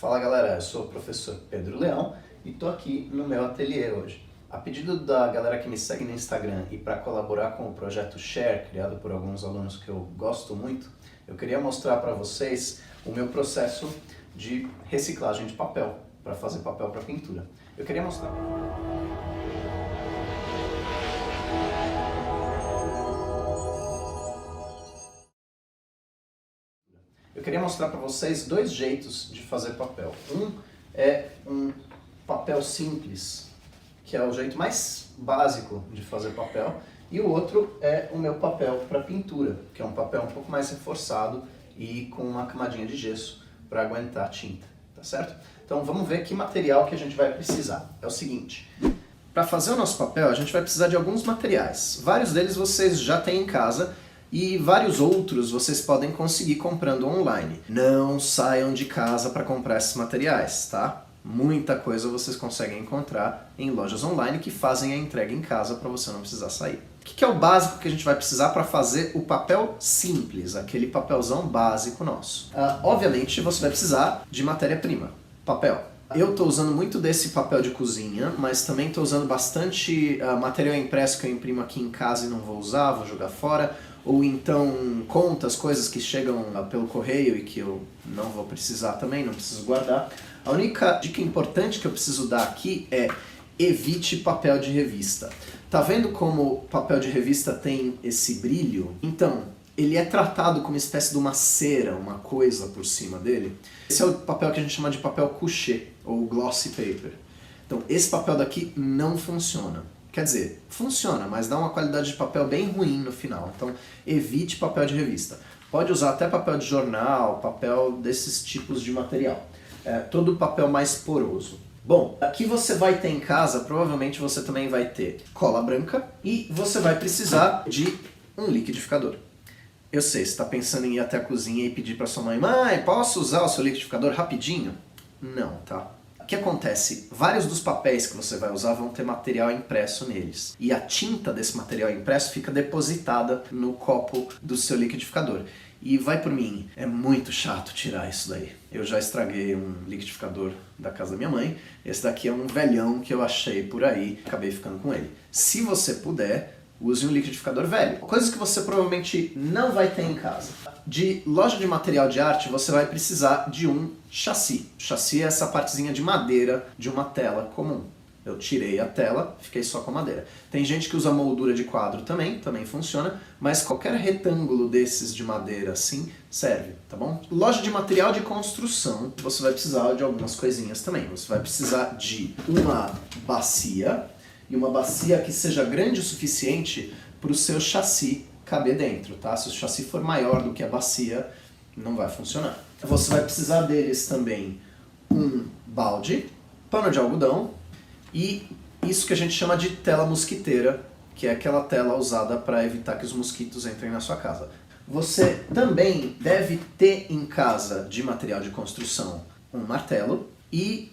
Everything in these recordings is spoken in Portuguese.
Fala galera, eu sou o professor Pedro Leão e estou aqui no meu ateliê hoje. A pedido da galera que me segue no Instagram e para colaborar com o projeto Share, criado por alguns alunos que eu gosto muito, eu queria mostrar para vocês o meu processo de reciclagem de papel, para fazer papel para pintura. Eu queria mostrar. Eu queria mostrar para vocês dois jeitos de fazer papel. Um é um papel simples, que é o jeito mais básico de fazer papel, e o outro é o meu papel para pintura, que é um papel um pouco mais reforçado e com uma camadinha de gesso para aguentar a tinta, tá certo? Então vamos ver que material que a gente vai precisar. É o seguinte, para fazer o nosso papel a gente vai precisar de alguns materiais. Vários deles vocês já têm em casa, e vários outros vocês podem conseguir comprando online. Não saiam de casa para comprar esses materiais, tá? Muita coisa vocês conseguem encontrar em lojas online que fazem a entrega em casa para você não precisar sair. O que é o básico que a gente vai precisar para fazer o papel simples, aquele papelzão básico nosso? Obviamente você vai precisar de matéria-prima, papel. Eu estou usando muito desse papel de cozinha, mas também estou usando bastante material impresso que eu imprimo aqui em casa e não vou usar, vou jogar fora. Ou então contas, coisas que chegam pelo correio e que eu não vou precisar também, não preciso guardar. A única dica importante que eu preciso dar aqui é evite papel de revista. Tá vendo como papel de revista tem esse brilho? Então, ele é tratado como uma espécie de uma cera, uma coisa por cima dele. Esse é o papel que a gente chama de papel couché, ou glossy paper. Então, esse papel daqui não funciona. Quer dizer, funciona, mas dá uma qualidade de papel bem ruim no final. Então, evite papel de revista. Pode usar até papel de jornal, papel desses tipos de material. Todo papel mais poroso. Bom, aqui você vai ter em casa, provavelmente você também vai ter cola branca e você vai precisar de um liquidificador. Eu sei, você está pensando em ir até a cozinha e pedir para sua mãe: mãe, posso usar o seu liquidificador rapidinho? Não, tá? O que acontece? Vários dos papéis que você vai usar vão ter material impresso neles. E a tinta desse material impresso fica depositada no copo do seu liquidificador. E vai por mim, é muito chato tirar isso daí. Eu já estraguei um liquidificador da casa da minha mãe. Esse daqui é um velhão que eu achei por aí, acabei ficando com ele. Se você puder, use um liquidificador velho. Coisas que você provavelmente não vai ter em casa. De loja de material de arte, você vai precisar de um chassi. O chassi é essa partezinha de madeira de uma tela comum. Eu tirei a tela, fiquei só com a madeira. Tem gente que usa moldura de quadro também funciona, mas qualquer retângulo desses de madeira assim serve, tá bom? Loja de material de construção, você vai precisar de algumas coisinhas também. Você vai precisar de uma bacia, e uma bacia que seja grande o suficiente para o seu chassi caber dentro, tá? Se o chassi for maior do que a bacia, não vai funcionar. Você vai precisar deles também um balde, pano de algodão e isso que a gente chama de tela mosquiteira, que é aquela tela usada para evitar que os mosquitos entrem na sua casa. Você também deve ter em casa de material de construção um martelo e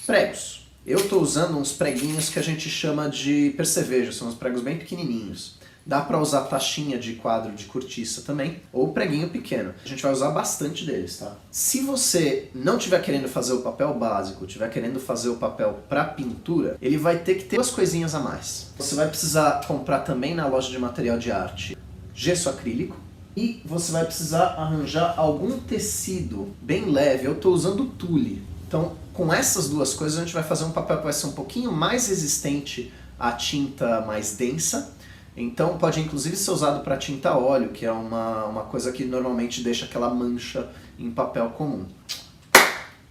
pregos. Eu estou usando uns preguinhos que a gente chama de percevejo, são uns pregos bem pequenininhos. Dá para usar taxinha de quadro de cortiça também, ou preguinho pequeno. A gente vai usar bastante deles, tá? Se você não estiver querendo fazer o papel básico, estiver querendo fazer o papel para pintura, ele vai ter que ter duas coisinhas a mais. Você vai precisar comprar também na loja de material de arte gesso acrílico, e você vai precisar arranjar algum tecido bem leve. Eu estou usando tule. Então, com essas duas coisas a gente vai fazer um papel que vai ser um pouquinho mais resistente à tinta mais densa. Então pode inclusive ser usado para tinta a óleo, que é uma coisa que normalmente deixa aquela mancha em papel comum.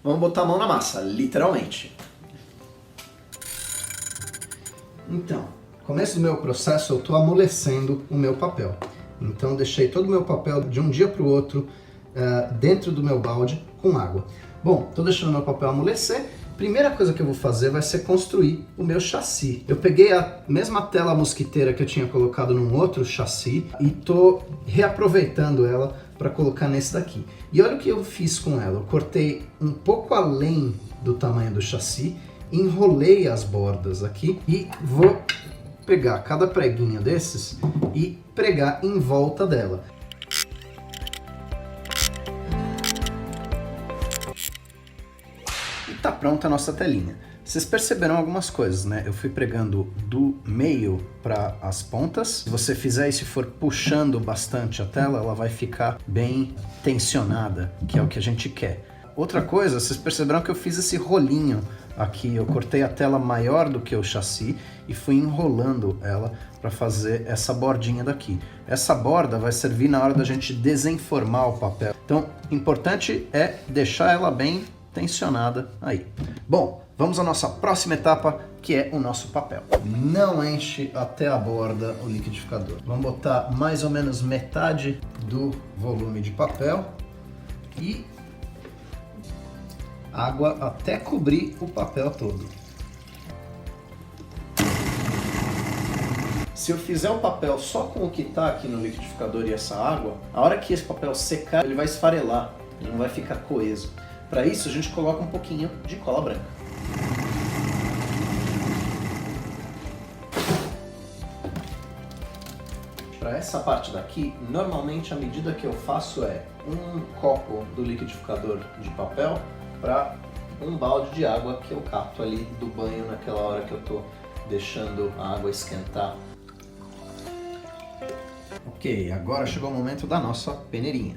Vamos botar a mão na massa, literalmente. Então, no começo do meu processo eu estou amolecendo o meu papel. Então deixei todo o meu papel de um dia para o outro dentro do meu balde com água. Bom, estou deixando meu papel amolecer. Primeira coisa que eu vou fazer vai ser construir o meu chassi. Eu peguei a mesma tela mosquiteira que eu tinha colocado num outro chassi e estou reaproveitando ela para colocar nesse daqui. E olha o que eu fiz com ela. Eu cortei um pouco além do tamanho do chassi, enrolei as bordas aqui e vou pegar cada preguinho desses e pregar em volta dela. tá pronta a nossa telinha. Vocês perceberam algumas coisas, né? Eu fui pregando do meio para as pontas. Se você fizer isso e for puxando bastante a tela, ela vai ficar bem tensionada, que é o que a gente quer. Outra coisa, vocês perceberam que eu fiz esse rolinho aqui. Eu cortei a tela maior do que o chassi e fui enrolando ela para fazer essa bordinha daqui. Essa borda vai servir na hora da gente desenformar o papel. Então, importante é deixar ela bem tensionada aí. Bom, vamos à nossa próxima etapa, que é o nosso papel. Não enche até a borda o liquidificador. Vamos botar mais ou menos metade do volume de papel e água até cobrir o papel todo. Se eu fizer o papel só com o que está aqui no liquidificador e essa água, a hora que esse papel secar, ele vai esfarelar, ele não vai ficar coeso. Para isso, a gente coloca um pouquinho de cola branca. Para essa parte daqui, normalmente a medida que eu faço é um copo do liquidificador de papel para um balde de água que eu capto ali do banho naquela hora que eu estou deixando a água esquentar. Ok, agora chegou o momento da nossa peneirinha.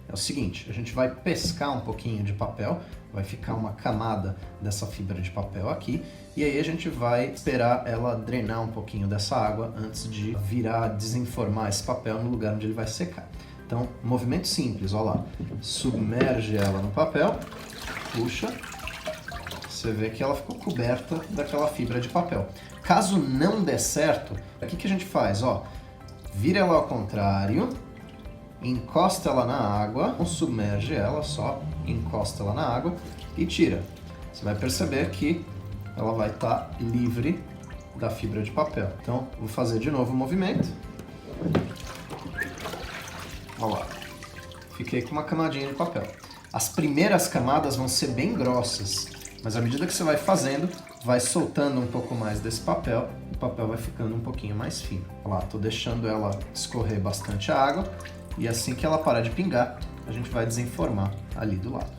É o seguinte, a gente vai pescar um pouquinho de papel, vai ficar uma camada dessa fibra de papel aqui, e aí a gente vai esperar ela drenar um pouquinho dessa água antes de virar, desenformar esse papel no lugar onde ele vai secar. Então, movimento simples, olha lá, submerge ela no papel, puxa, você vê que ela ficou coberta daquela fibra de papel. Caso não der certo, o que a gente faz? Ó, vira ela ao contrário, encosta ela na água, não submerge ela, só encosta ela na água e tira. Você vai perceber que ela vai estar livre da fibra de papel. Então, vou fazer de novo o movimento. Olha lá, fiquei com uma camadinha de papel. As primeiras camadas vão ser bem grossas, mas à medida que você vai fazendo, vai soltando um pouco mais desse papel, o papel vai ficando um pouquinho mais fino. Olha lá, estou deixando ela escorrer bastante a água. E assim que ela parar de pingar, a gente vai desenformar ali do lado.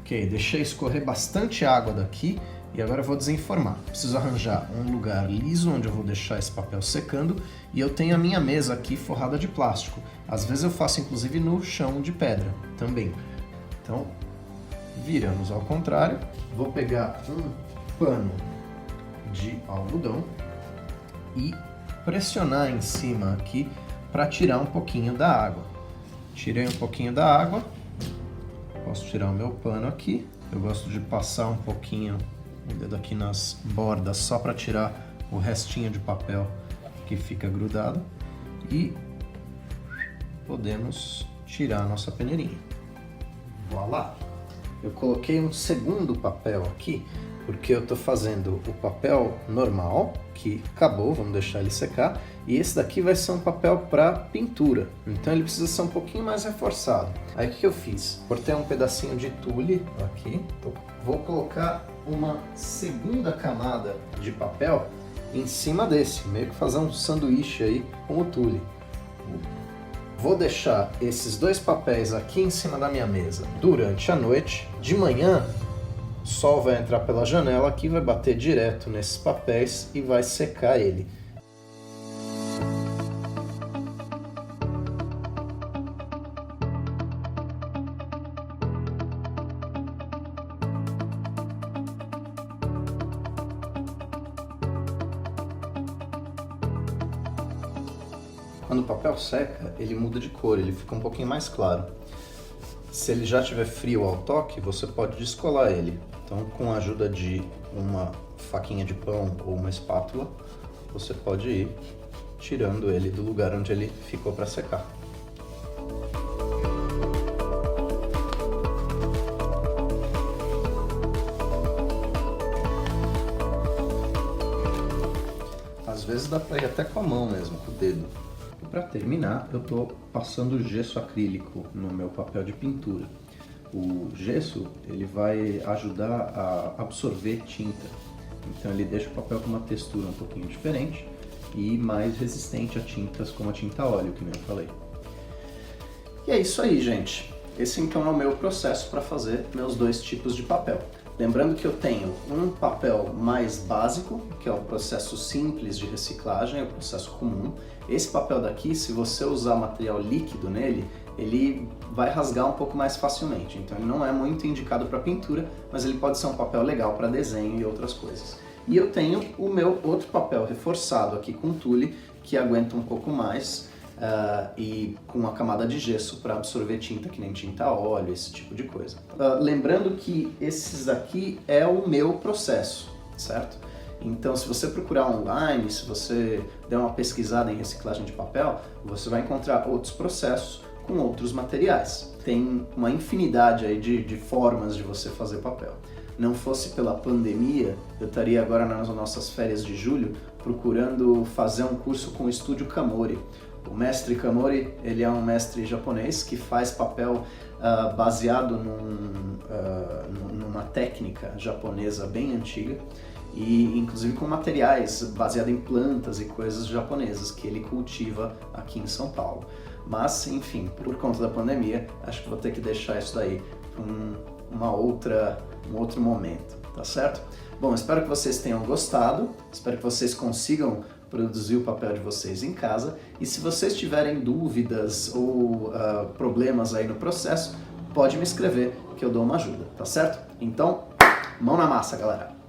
Ok, deixei escorrer bastante água daqui e agora eu vou desenformar. Preciso arranjar um lugar liso onde eu vou deixar esse papel secando e eu tenho a minha mesa aqui forrada de plástico. Às vezes eu faço inclusive no chão de pedra também. Então, viramos ao contrário. Vou pegar um pano de algodão e pressionar em cima aqui para tirar um pouquinho da água. Tirei um pouquinho da água, posso tirar o meu pano aqui. Eu gosto de passar um pouquinho o dedo aqui nas bordas só para tirar o restinho de papel que fica grudado. E podemos tirar a nossa peneirinha. Voilá! Eu coloquei um segundo papel aqui, porque eu estou fazendo o papel normal, que acabou, vamos deixar ele secar, e esse daqui vai ser um papel para pintura, então ele precisa ser um pouquinho mais reforçado. Aí o que eu fiz? Cortei um pedacinho de tule aqui, então vou colocar uma segunda camada de papel em cima desse, meio que fazer um sanduíche aí com o tule. Vou deixar esses dois papéis aqui em cima da minha mesa durante a noite. De manhã, o sol vai entrar pela janela aqui, vai bater direto nesses papéis e vai secar ele. Quando o papel seca, ele muda de cor, ele fica um pouquinho mais claro. Se ele já estiver frio ao toque, você pode descolar ele. Então, com a ajuda de uma faquinha de pão ou uma espátula, você pode ir tirando ele do lugar onde ele ficou para secar. Às vezes dá para ir até com a mão mesmo, com o dedo. E para terminar, eu estou passando gesso acrílico no meu papel de pintura. O gesso ele vai ajudar a absorver tinta, então ele deixa o papel com uma textura um pouquinho diferente e mais resistente a tintas como a tinta óleo, que nem eu falei. E é isso aí, gente. Esse então é o meu processo para fazer meus dois tipos de papel. Lembrando que eu tenho um papel mais básico, que é o processo simples de reciclagem, é o processo comum. Esse papel daqui, se você usar material líquido nele, ele vai rasgar um pouco mais facilmente. Então ele não é muito indicado para pintura, mas ele pode ser um papel legal para desenho e outras coisas. E eu tenho o meu outro papel reforçado aqui com tule, que aguenta um pouco mais, e com uma camada de gesso para absorver tinta, que nem tinta a óleo, esse tipo de coisa. Lembrando que esses daqui é o meu processo, certo? Então, se você procurar online, se você der uma pesquisada em reciclagem de papel, você vai encontrar outros processos com outros materiais. Tem uma infinidade aí de formas de você fazer papel. Não fosse pela pandemia, eu estaria agora nas nossas férias de julho procurando fazer um curso com o Estúdio Kamori. O mestre Kamori, ele é um mestre japonês que faz papel baseado numa técnica japonesa bem antiga e inclusive com materiais baseados em plantas e coisas japonesas que ele cultiva aqui em São Paulo. Mas, enfim, por conta da pandemia, acho que vou ter que deixar isso daí para um outro momento, tá certo? Bom, espero que vocês tenham gostado, espero que vocês consigam produzir o papel de vocês em casa, e se vocês tiverem dúvidas ou problemas aí no processo, pode me escrever que eu dou uma ajuda, tá certo? Então, mão na massa, galera!